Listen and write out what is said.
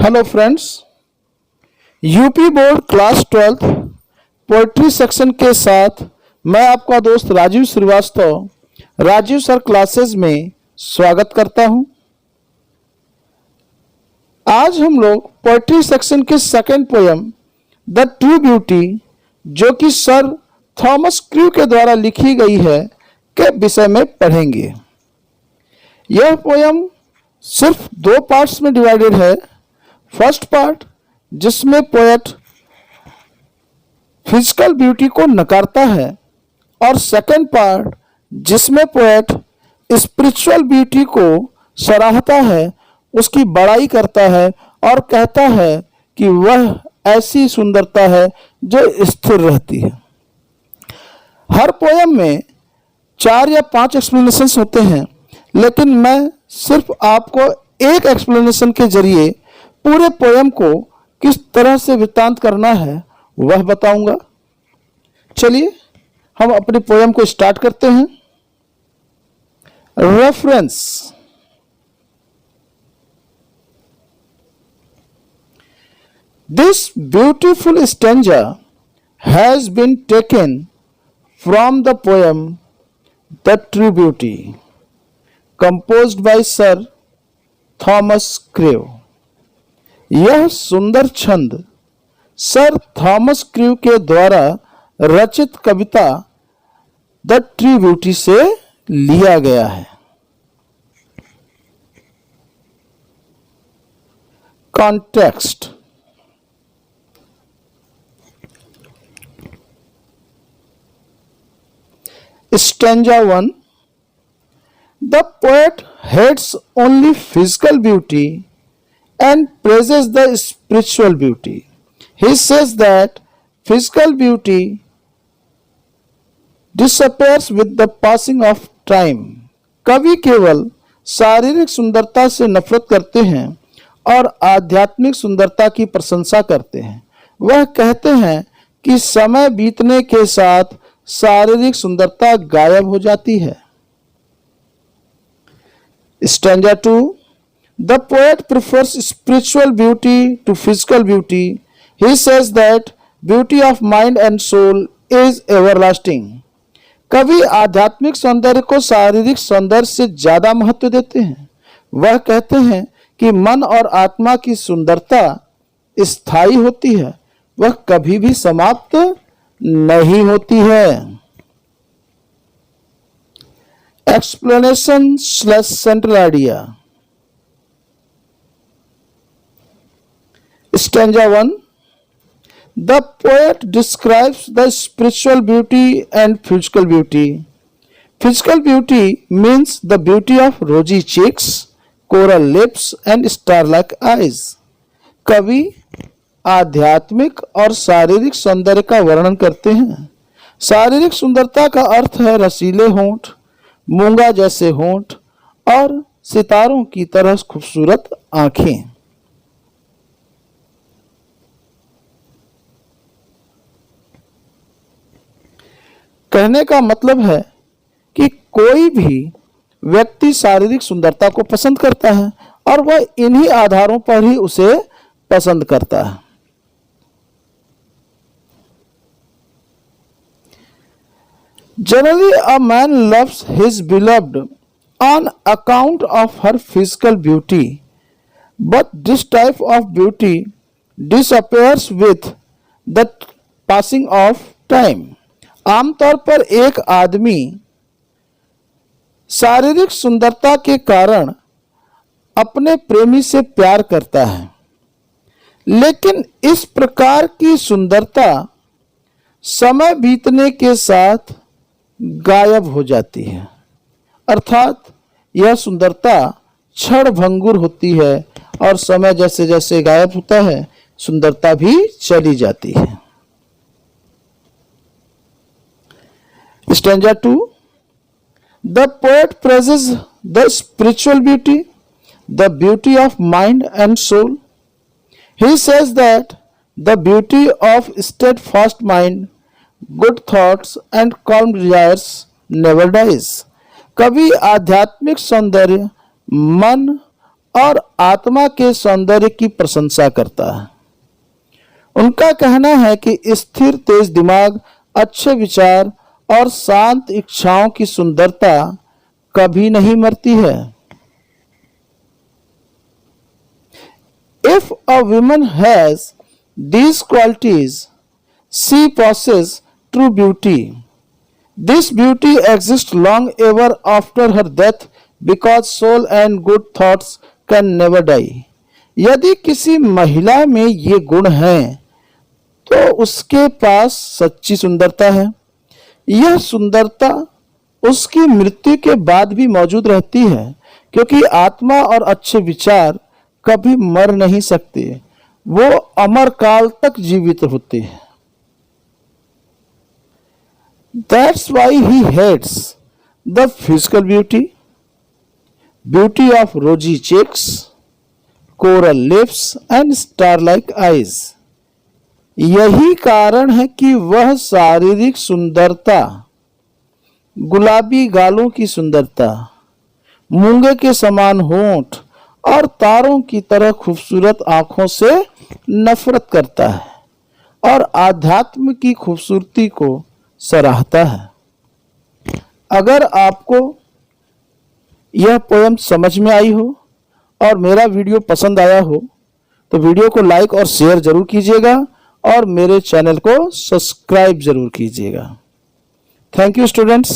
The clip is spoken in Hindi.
Hello friends, UP board class 12 poetry section के साथ मैं आपका दोस्त राजीव श्रीवास्तव राजीव सर क्लासेस में स्वागत करता हूं। आज हम लोग पोएट्री सेक्शन के second poem the true beauty जो कि सर थॉमस क्रू के द्वारा लिखी गई है के विषय में पढ़ेंगे। यह पोयम सिर्फ दो पार्ट्स में डिवाइडेड है। फर्स्ट पार्ट जिसमें पोएट फिजिकल ब्यूटी को नकारता है और सेकंड पार्ट जिसमें पोएट स्पिरिचुअल ब्यूटी को सराहता है, उसकी बड़ाई करता है और कहता है कि वह ऐसी सुंदरता है जो स्थिर रहती है। हर पोयम में 4 या 5 एक्सप्लेनेशंस होते हैं, लेकिन मैं सिर्फ आपको एक एक्सप्लेनेशन के जरिए पूरे पोयम को किस तरह से वृत्तांत करना है वह बताऊंगा। चलिए हम अपनी पोयम को स्टार्ट करते हैं। Reference. This beautiful stanza has been taken from the poem the true beauty composed by Sir Thomas Crew। यह सुंदर छंद सर थॉमस क्रू के द्वारा रचित कविता द ट्रू ब्यूटी से लिया गया है। Context. Stanza 1। The poet hates only physical beauty and praises the spiritual beauty. He says that physical beauty disappears with the passing of time. कवि केवल शारीरिक सुंदरता से नफरत करते हैं और आध्यात्मिक सुंदरता की प्रशंसा करते हैं। वह कहते हैं कि समय बीतने के साथ शारीरिक सुंदरता गायब हो जाती है। Stanza 2. The poet prefers spiritual beauty to physical beauty. He says that beauty of mind and soul is everlasting. कवि आध्यात्मिक सौंदर्य को शारीरिक सौंदर्य से ज्यादा महत्व देते हैं। वह कहते हैं कि मन और आत्मा की सुंदरता स्थायी होती है, वह कभी भी समाप्त नहीं होती है। Explanation / central idea। Stanza 1। The poet describes the spiritual beauty and physical beauty. Physical beauty means the beauty of rosy cheeks, coral lips and star-like eyes. कवि आध्यात्मिक और शारीरिक सौंदर्य का वर्णन करते हैं। शारीरिक सुंदरता का अर्थ है रसीले होंठ, मूंगा जैसे होंठ और सितारों की तरह खूबसूरत आंखें। कहने का मतलब है कि कोई भी व्यक्ति शारीरिक सुंदरता को पसंद करता है और वह इन्हीं आधारों पर ही उसे पसंद करता है। Generally, a man loves his beloved on account of her physical beauty, but this type of beauty disappears with the passing of time. आमतौर पर एक आदमी शारीरिक सुंदरता के कारण अपने प्रेमी से प्यार करता है, लेकिन इस प्रकार की सुंदरता समय बीतने के साथ गायब हो जाती है। अर्थात यह सुंदरता क्षण भंगुर होती है और समय जैसे जैसे गायब होता है सुंदरता भी चली जाती है। Stanza 2। The poet praises the spiritual beauty, the beauty of mind and soul. He says that the beauty of steadfast mind, good thoughts and calm desires never dies. कवि आध्यात्मिक सौंदर्य, मन और आत्मा के सौंदर्य की प्रशंसा करता है। उनका कहना है कि स्थिर तेज दिमाग, अच्छे विचार और शांत इच्छाओं की सुंदरता कभी नहीं मरती है। If a woman has these qualities, she possesses true beauty. This beauty exists long ever after her death because soul and good thoughts can never die. यदि किसी महिला में ये गुण हैं तो उसके पास सच्ची सुंदरता है। यह सुंदरता उसकी मृत्यु के बाद भी मौजूद रहती है, क्योंकि आत्मा और अच्छे विचार कभी मर नहीं सकते, वो अमर काल तक जीवित होते हैं। That's why he hates the physical beauty of rosy cheeks, coral lips and star-like eyes. यही कारण है कि वह शारीरिक सुंदरता, गुलाबी गालों की सुंदरता, मूंगे के समान होंठ और तारों की तरह खूबसूरत आंखों से नफरत करता है और आध्यात्म की खूबसूरती को सराहता है। अगर आपको यह पोयम समझ में आई हो और मेरा वीडियो पसंद आया हो तो वीडियो को लाइक और शेयर जरूर कीजिएगा और मेरे चैनल को सब्सक्राइब जरूर कीजिएगा। Thank you students.